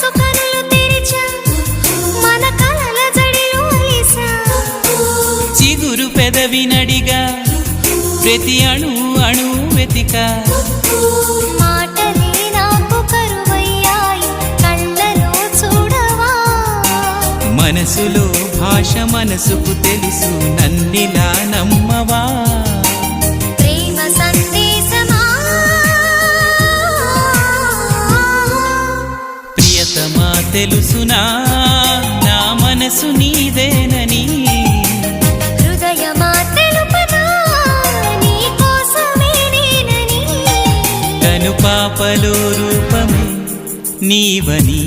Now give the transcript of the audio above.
మనసు కనులు తెరిచా మన కలల జడిలో అలిసా చిగురు పెదవి నడిగా ప్రతి అణు అణు వెతిక మాటలే నాకు కరువయ్యాయి కళ్ళలో చూడవా మనసులో భాష మనసుకు తెలుసు నన్నిలా నమ్మవా ప్రేమ సందేశమా ప్రియతమా తెలుసునా నా మనసు నీదేనని హృదయమా తెలుపనా నీ కోసమే నేనని కను పాపలో రూపమే నీవని